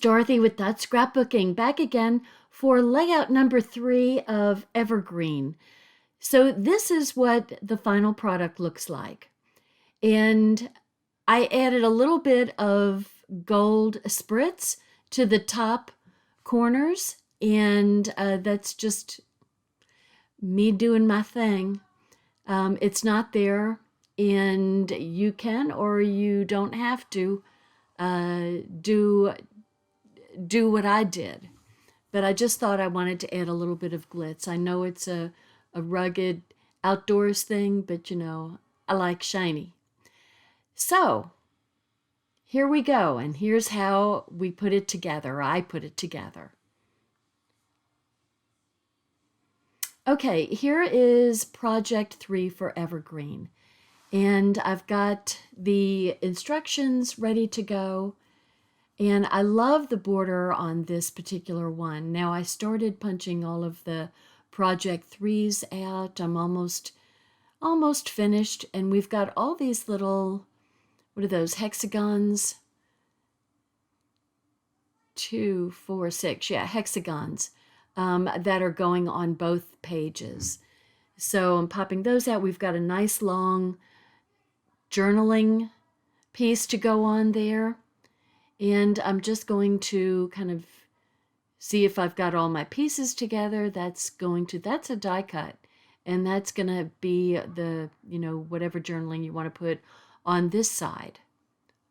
Dorothy with That Scrapbooking, back again for layout number 3 of Evergreen. So this is what the final product looks like. And I added a little bit of gold spritz to the top corners, and that's just me doing my thing. It's not there, and you can or you don't have to do what I did. But I just thought I wanted to add a little bit of glitz. I know it's a rugged outdoors thing, but you know, I like shiny. So here we go, and here's how we put it together. I put it together. Okay, here is project 3 for Evergreen. And I've got the instructions ready to go. And I love the border on this particular one. Now I started punching all of the project 3s out. I'm almost finished. And we've got all these little, what are those, hexagons? 2, 4, 6, yeah, hexagons that are going on both pages. So I'm popping those out. We've got a nice long journaling piece to go on there. And I'm just going to kind of see if I've got all my pieces together. That's a die cut. And that's going to be the, whatever journaling you want to put on this side.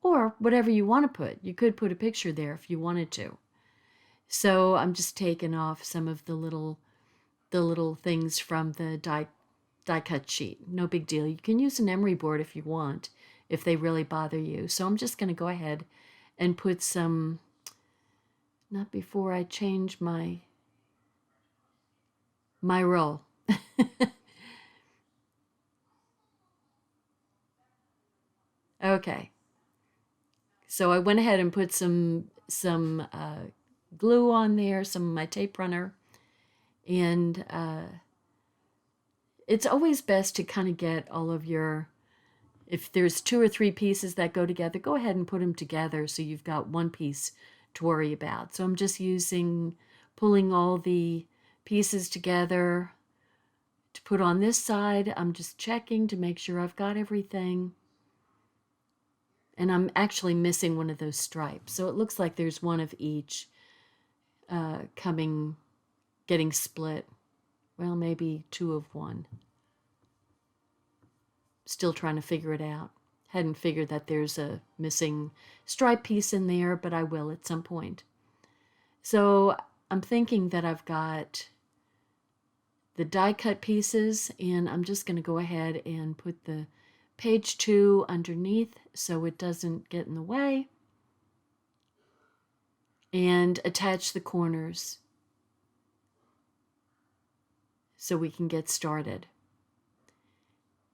Or whatever you want to put. You could put a picture there if you wanted to. So I'm just taking off some of the little things from the die cut sheet. No big deal. You can use an emery board if you want, if they really bother you. So I'm just going to go ahead and put some, not before I change my roll. Okay. So I went ahead and put some glue on there, some of my tape runner, and it's always best to kind of get all of your, if there's 2 or 3 pieces that go together, go ahead and put them together so you've got one piece to worry about. So I'm just pulling all the pieces together to put on this side. I'm just checking to make sure I've got everything. And I'm actually missing one of those stripes. So it looks like there's one of each getting split. Well, maybe 2 of one. Still trying to figure it out. Hadn't figured that there's a missing stripe piece in there, but I will at some point. So I'm thinking that I've got the die cut pieces, and I'm just going to go ahead and put the page 2 underneath so it doesn't get in the way, and attach the corners so we can get started.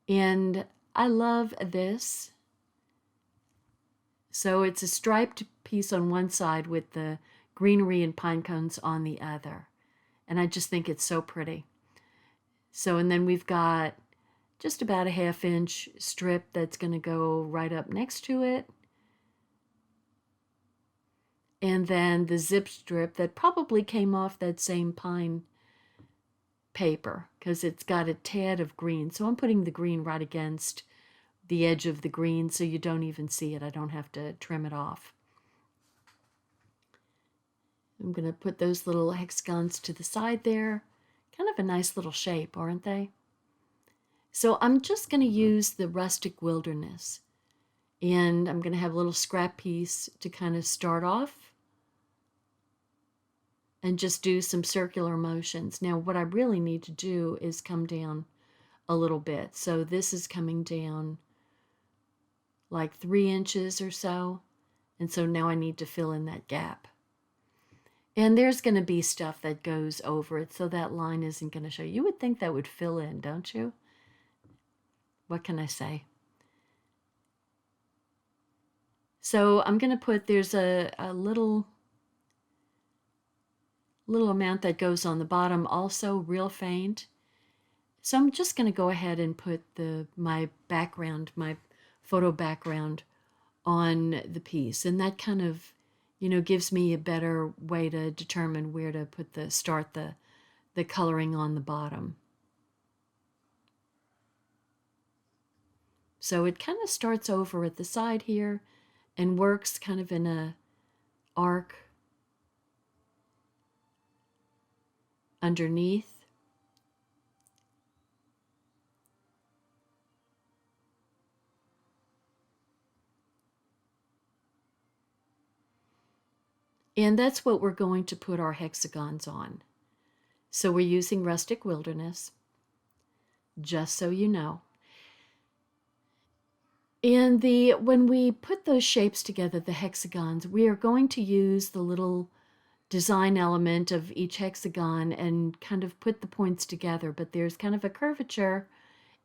And I love this. So it's a striped piece on one side with the greenery and pine cones on the other. And I just think it's so pretty. So, and then we've got just about a 1/2 inch strip that's going to go right up next to it. And then the zip strip that probably came off that same pine paper because it's got a tad of green. So I'm putting the green right against the edge of the green so you don't even see it. I don't have to trim it off. I'm going to put those little hexagons to the side there. Kind of a nice little shape, aren't they? So I'm just going to use the rustic wilderness. And I'm going to have a little scrap piece to kind of start off. And just do some circular motions. Now what I really need to do is come down a little bit. So this is coming down like 3 inches or so. And so now I need to fill in that gap. And there's going to be stuff that goes over it, so that line isn't going to show. You would think that would fill in, don't you? What can I say? So I'm going to put, there's a little amount that goes on the bottom also, real faint. So I'm just going to go ahead and put my background, my photo background on the piece. And that kind of gives me a better way to determine where to start the coloring on the bottom. So it kind of starts over at the side here and works kind of in a arc underneath. And that's what we're going to put our hexagons on. So we're using Rustic Wilderness, just so you know. And when we put those shapes together, the hexagons, we are going to use the little design element of each hexagon and kind of put the points together, but there's kind of a curvature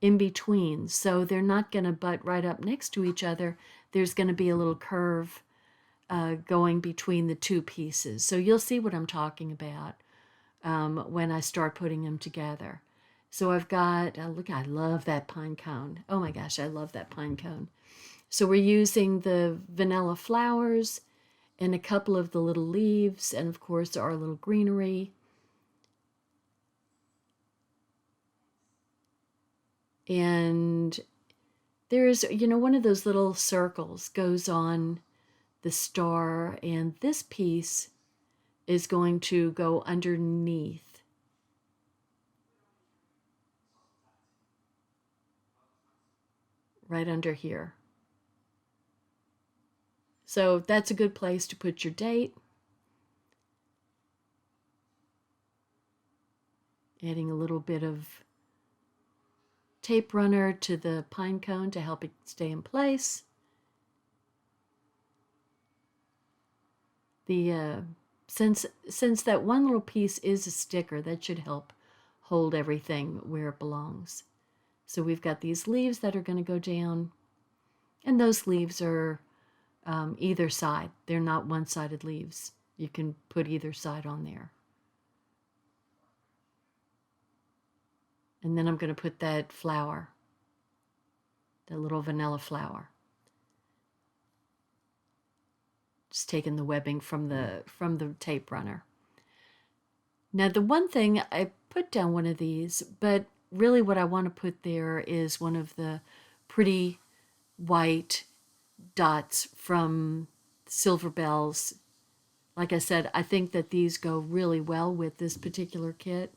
in between, so they're not going to butt right up next to each other. There's going to be a little curve going between the two pieces. So you'll see what I'm talking about when I start putting them together. So I've got, look, I love that pine cone. Oh my gosh, I love that pine cone. So we're using the vanilla flowers and a couple of the little leaves, and of course our little greenery. And there's, one of those little circles goes on the star, and this piece is going to go underneath. Right under here. So that's a good place to put your date. Adding a little bit of tape runner to the pine cone to help it stay in place. Since that one little piece is a sticker, that should help hold everything where it belongs. So we've got these leaves that are going to go down, and those leaves are either side. They're not one-sided leaves. You can put either side on there. And then I'm going to put that flower, that little vanilla flower. Just taking the webbing from the tape runner. Now the one thing, I put down one of these, but really what I want to put there is one of the pretty white dots from Silver Bells. Like I said, I think that these go really well with this particular kit.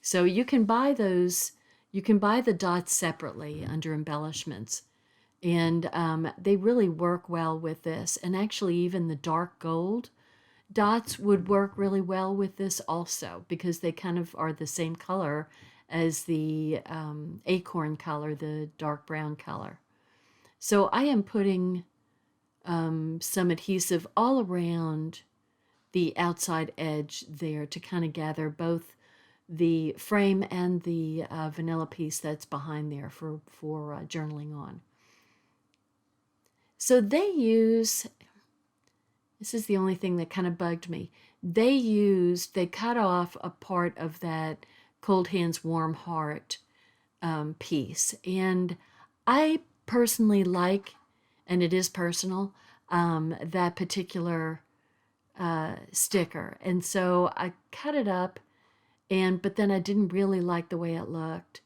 So you can buy those, you can buy the dots separately under embellishments. And they really work well with this. And actually even the dark gold dots would work really well with this also, because they kind of are the same color as the acorn color, the dark brown color. So I am putting some adhesive all around the outside edge there to kind of gather both the frame and the vanilla piece that's behind there for journaling on. So they use, this is the only thing that kind of bugged me. They cut off a part of that Cold Hands Warm Heart piece. And I personally like, and it is personal, that particular sticker. And so I cut it up, but then I didn't really like the way it looked.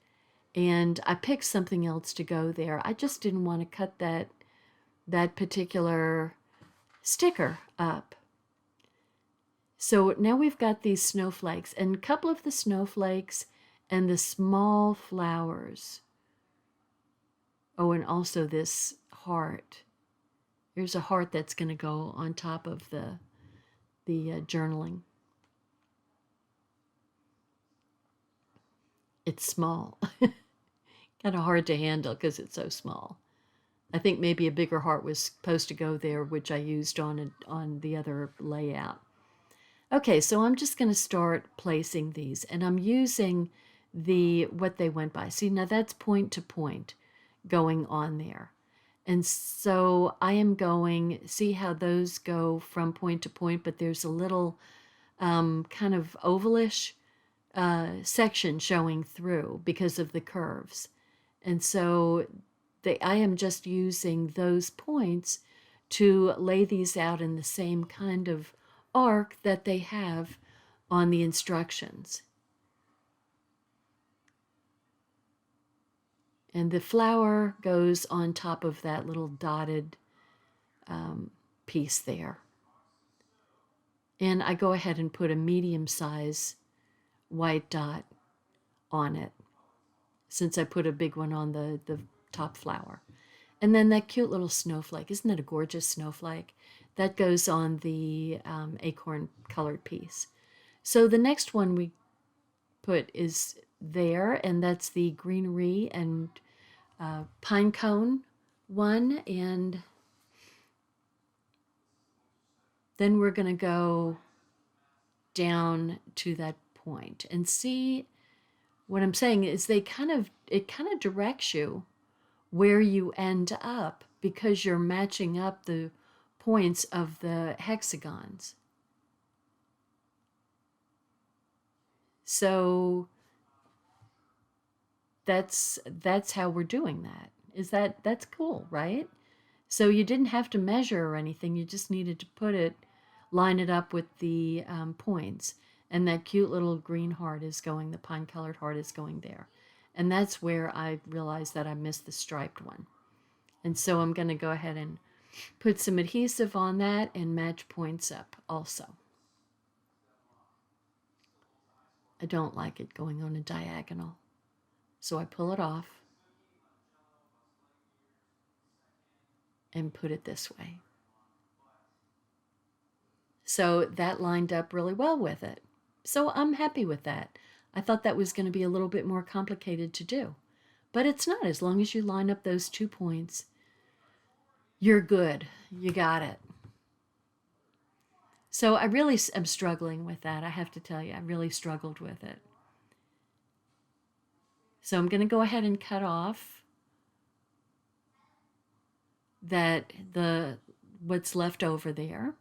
And I picked something else to go there. I just didn't want to cut that particular sticker up. So now we've got these snowflakes, and a couple of the snowflakes and the small flowers. Oh, and also this heart. Here's a heart that's going to go on top of the journaling. It's small. Kind of hard to handle because it's so small. I think maybe a bigger heart was supposed to go there, which I used on the other layout. Okay, so I'm just going to start placing these, and I'm using what they went by. See, now that's point to point going on there. And so I am going, see how those go from point to point, but there's a little kind of ovalish section showing through because of the curves. And so I am just using those points to lay these out in the same kind of arc that they have on the instructions. And the flower goes on top of that little dotted piece there. And I go ahead and put a medium size white dot on it, since I put a big one on the top flower. And then that cute little snowflake, isn't that a gorgeous snowflake? That goes on the acorn colored piece. So the next one we put is there, and that's the greenery and pine cone one. And then we're going to go down to that point and see. What I'm saying is it kind of directs you where you end up, because you're matching up the points of the hexagons. So that's how we're doing that. That's cool, right? So you didn't have to measure or anything. You just needed to line it up with the points. And that cute little green heart is going, the pine colored heart is going there. And that's where I realized that I missed the striped one. And so I'm going to go ahead and put some adhesive on that and match points up also. I don't like it going on a diagonal. So I pull it off and put it this way. So that lined up really well with it. So I'm happy with that. I thought that was going to be a little bit more complicated to do. But it's not. As long as you line up those 2 points, you're good. You got it. So I really am struggling with that. I have to tell you, I really struggled with it. So I'm going to go ahead and cut off what's left over there.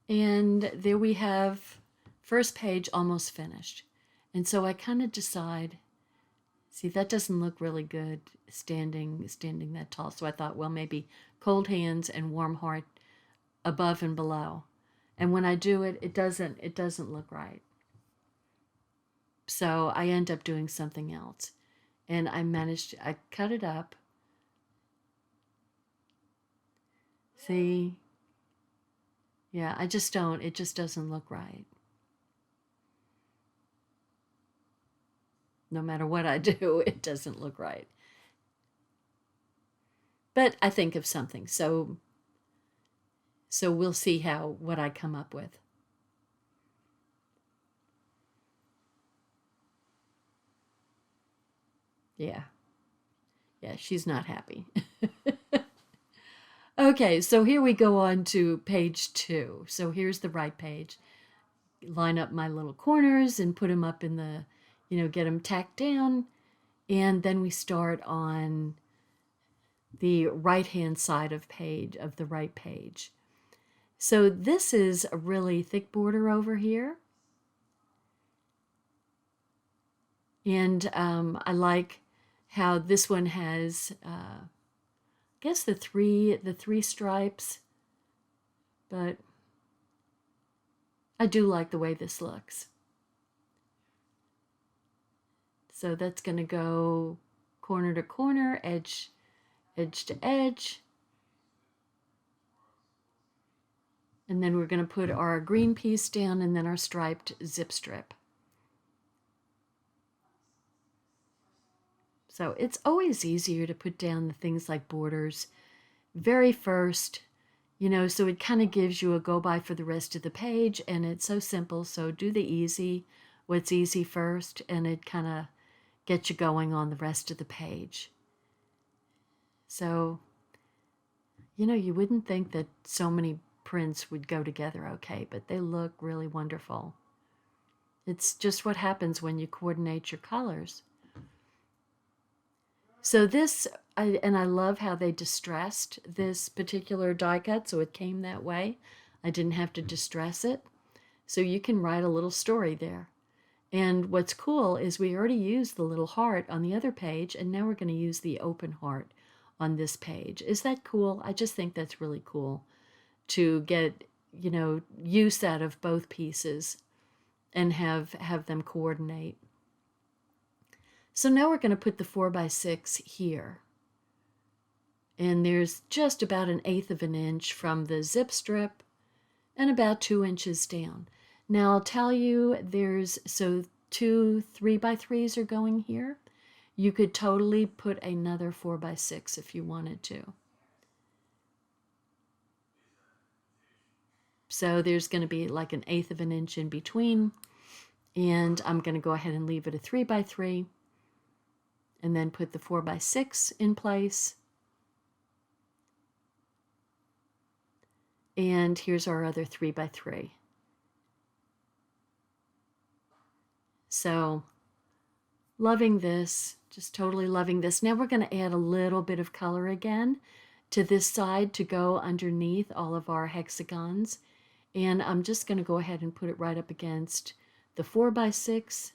And there we have first page almost finished. And so I kind of decide, see, that doesn't look really good standing that tall. So I thought, well, maybe cold hands and warm heart above and below. And when I do it, it doesn't look right. So I end up doing something else. And I cut it up. See? Yeah, it just doesn't look right. No matter what I do, it doesn't look right. But I think of something, so we'll see what I come up with. Yeah, she's not happy. Okay, so here we go on to page 2. So here's the right page. Line up my little corners and put them up in the, get them tacked down. And then we start on the right-hand side of the right page. So this is a really thick border over here. And I like how this one has, I guess the three stripes, but I do like the way this looks. So that's going to go corner to corner, edge to edge. And then we're going to put our green piece down and then our striped zip strip. So it's always easier to put down the things like borders very first, so it kind of gives you a go-by for the rest of the page, and it's so simple. So do what's easy first, and it kind of gets you going on the rest of the page. So, you wouldn't think that so many prints would go together okay, but they look really wonderful. It's just what happens when you coordinate your colors. So I love how they distressed this particular die cut, so it came that way. I didn't have to distress it. So you can write a little story there. And what's cool is we already used the little heart on the other page, and now we're going to use the open heart on this page. Is that cool? I just think that's really cool to get, use out of both pieces and have them coordinate. So now we're going to put the 4x6 here. And there's just about 1/8 of an inch from the zip strip and about 2 inches down. Now I'll tell you, so 2 3x3s are going here. You could totally put another 4x6 if you wanted to. So there's going to be like 1/8 of an inch in between. And I'm going to go ahead and leave it a 3x3 and then put the 4x6 in place. And here's our other 3x3. So loving this, just totally loving this. Now we're going to add a little bit of color again to this side to go underneath all of our hexagons. And I'm just going to go ahead and put it right up against the 4x6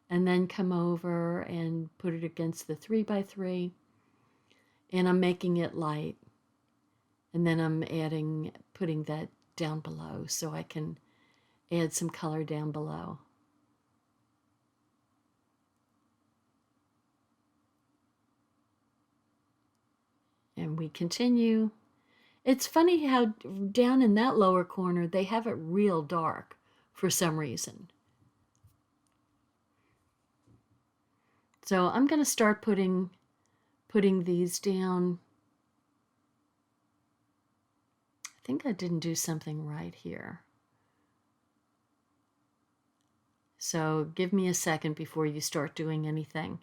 and then come over and put it against the 3x3. And I'm making it light. And then I'm putting that down below so I can add some color down below. And we continue. It's funny how down in that lower corner, they have it real dark for some reason. So I'm going to start putting these down. I think I didn't do something right here. So give me a second before you start doing anything.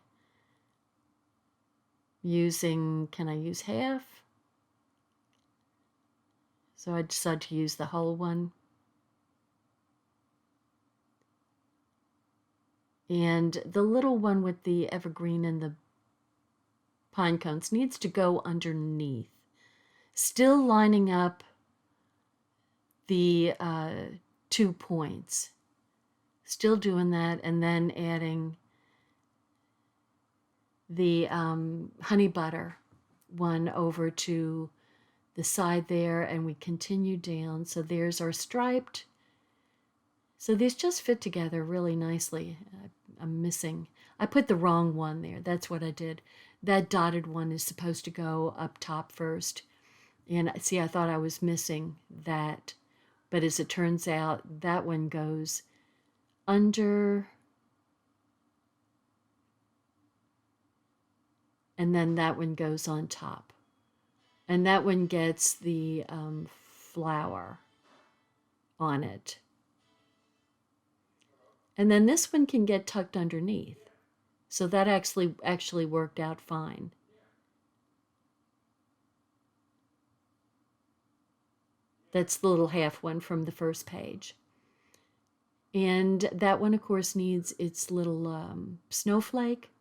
Can I use half? So I decided to use the whole one. And the little one with the evergreen and the pine cones needs to go underneath. Still lining up the 2 points. Still doing that, and then adding the honey butter one over to the side there, and we continue down. So there's our striped. So these just fit together really nicely. I put the wrong one there. That's what I did. That dotted one is supposed to go up top first. And see, I thought I was missing that. But as it turns out, that one goes under, and then that one goes on top. And that one gets the flower on it. And then this one can get tucked underneath. So that actually worked out fine. That's the little half one from the first page. And that one, of course, needs its little snowflake.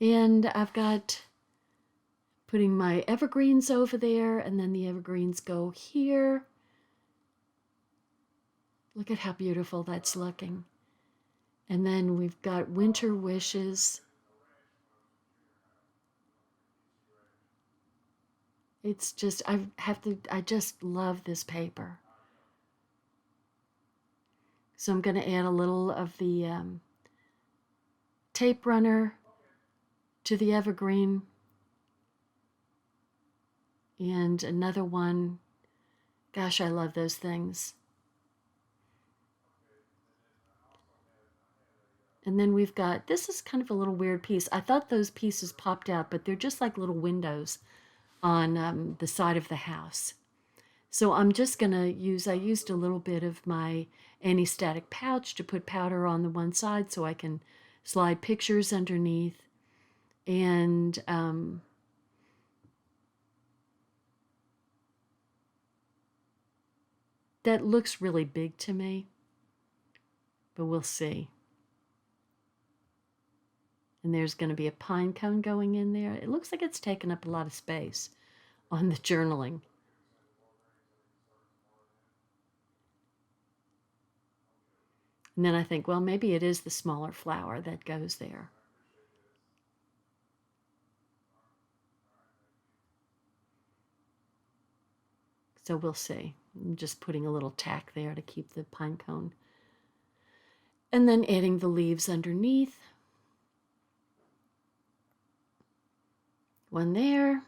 And I've got putting my evergreens over there, and then the evergreens go here. Look at how beautiful that's looking. And then we've got winter wishes. It's just, I just love this paper. So I'm going to add a little of the tape runner to the evergreen. And another one. Gosh, I love those things. And then we've got, this is kind of a little weird piece. I thought those pieces popped out, but they're just like little windows on the side of the house. So I'm just going to I used a little bit of my anti-static pouch to put powder on the one side so I can slide pictures underneath. And that looks really big to me, but we'll see. And there's going to be a pine cone going in there. It looks like it's taken up a lot of space on the journaling. And then I think, well, maybe it is the smaller flower that goes there. So we'll see. I'm just putting a little tack there to keep the pine cone. And then adding the leaves underneath. One there.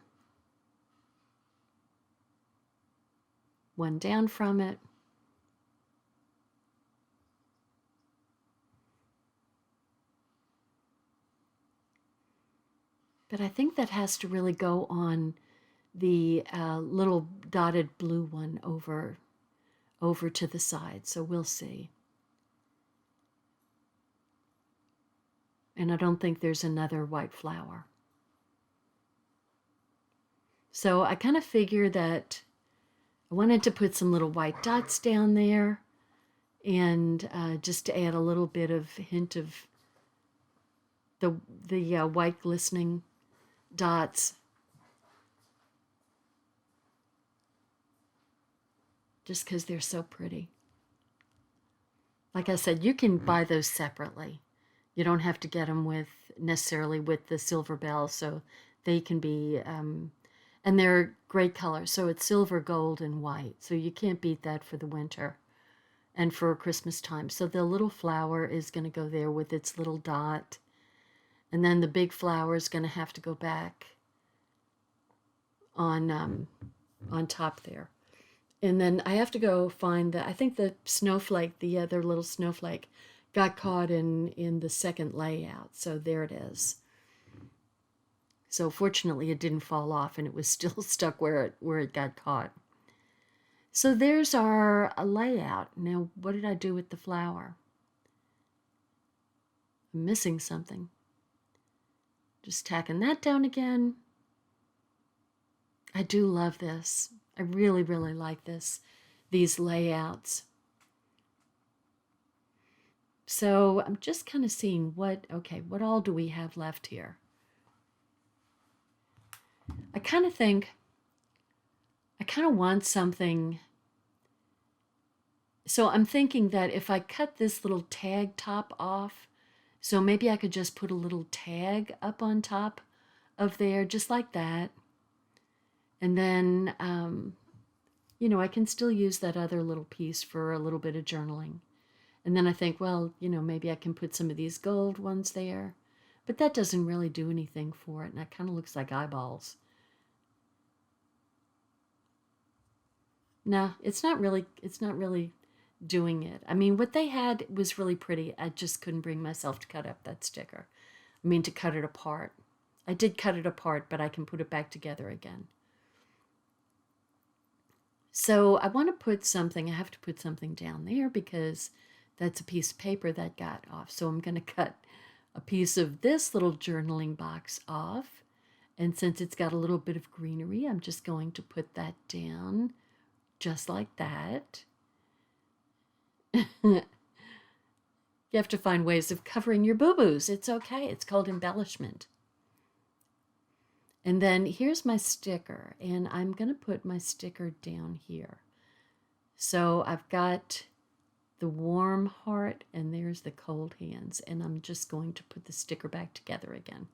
One down from it. But I think that has to really go on the little dotted blue one over to the side. So we'll see. And I don't think there's another white flower. So I kind of figured that I wanted to put some little white dots down there, and just to add a little bit of hint of the white glistening dots. Just because they're so pretty. Like I said, you can buy those separately. You don't have to get them necessarily with the silver bell, so they can be, and they're great colors. So it's silver, gold, and white. So you can't beat that for the winter and for Christmas time. So the little flower is going to go there with its little dot. And then the big flower is going to have to go back on top there. And then I have to go find I think the snowflake, the other little snowflake, got caught in the second layout. So there it is. So fortunately it didn't fall off and it was still stuck where it got caught. So there's our layout. Now, what did I do with the flower? I'm missing something. Just tacking that down again. I do love this. I really, really like these layouts. So I'm just kind of seeing what all do we have left here? I kind of want something. So I'm thinking that if I cut this little tag top off, so maybe I could just put a little tag up on top of there, just like that. And then, I can still use that other little piece for a little bit of journaling. And then I think, well, maybe I can put some of these gold ones there. But that doesn't really do anything for it, and it kind of looks like eyeballs. No, it's not really doing it. I mean, what they had was really pretty. I just couldn't bring myself to cut up that sticker. To cut it apart. I did cut it apart, but I can put it back together again. So I want to put something, I have to put something down there because that's a piece of paper that got off. So I'm going to cut a piece of this little journaling box off. And since it's got a little bit of greenery, I'm just going to put that down just like that. You have to find ways of covering your boo-boos. It's okay. It's called embellishment. And then here's my sticker, and I'm going to put my sticker down here. So I've got the warm heart, and there's the cold hands, and I'm just going to put the sticker back together again.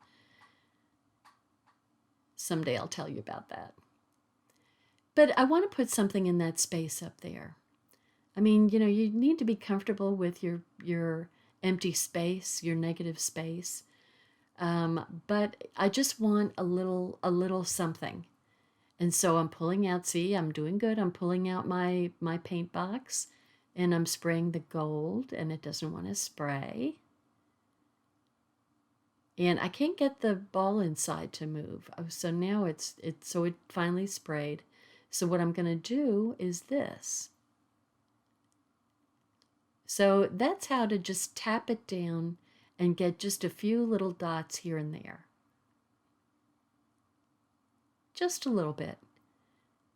Someday I'll tell you about that. But I want to put something in that space up there. I mean, you need to be comfortable with your empty space, your negative space. But I just want a little something. And so I'm pulling out, see, I'm doing good. I'm pulling out my paint box and I'm spraying the gold, and it doesn't want to spray. And I can't get the ball inside to move. Oh, so now it finally sprayed. So what I'm going to do is this. So that's how to just tap it down and get just a few little dots here and there. Just a little bit.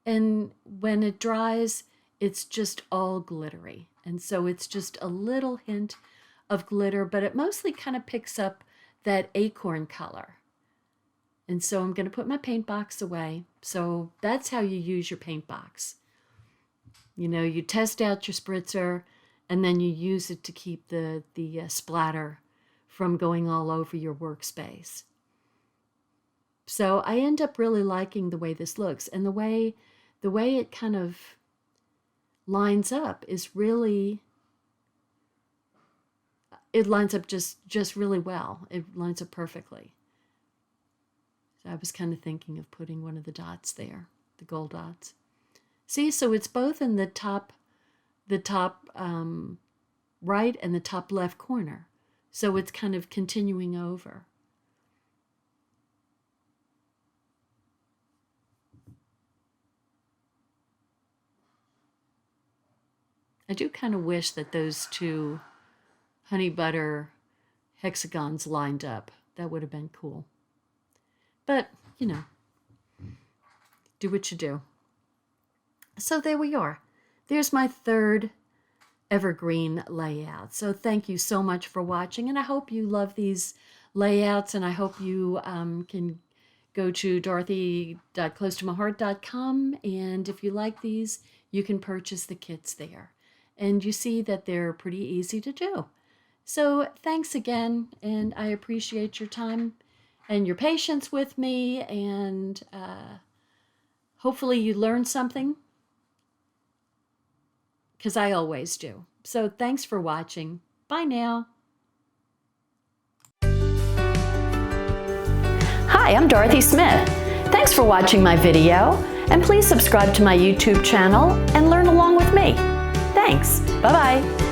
And when it dries, it's just all glittery. And so it's just a little hint of glitter, but it mostly kind of picks up that acorn color. And so I'm going to put my paint box away. So that's how you use your paint box. You know, you test out your spritzer, and then you use it to keep the splatter from going all over your workspace. So I end up really liking the way this looks, and the way it kind of lines up is really, it lines up just really well. It lines up perfectly. So I was kind of thinking of putting one of the dots there, the gold dots. See, so it's both in the top right and the top left corner. So it's kind of continuing over. I do kind of wish that those two honey butter hexagons lined up. That would have been cool. But, you know, do what you do. So there we are. There's my third evergreen layout. So thank you so much for watching, and I hope you love these layouts, and I hope you can go to dorothy.closetomyheart.com, and if you like these, you can purchase the kits there. And you see that they're pretty easy to do. So thanks again, and I appreciate your time and your patience with me, and hopefully you learned something, because I always do. So thanks for watching. Bye now. Hi, I'm Dorothy Smith. Thanks for watching my video, and please subscribe to my YouTube channel and learn along with me. Thanks. Bye-bye.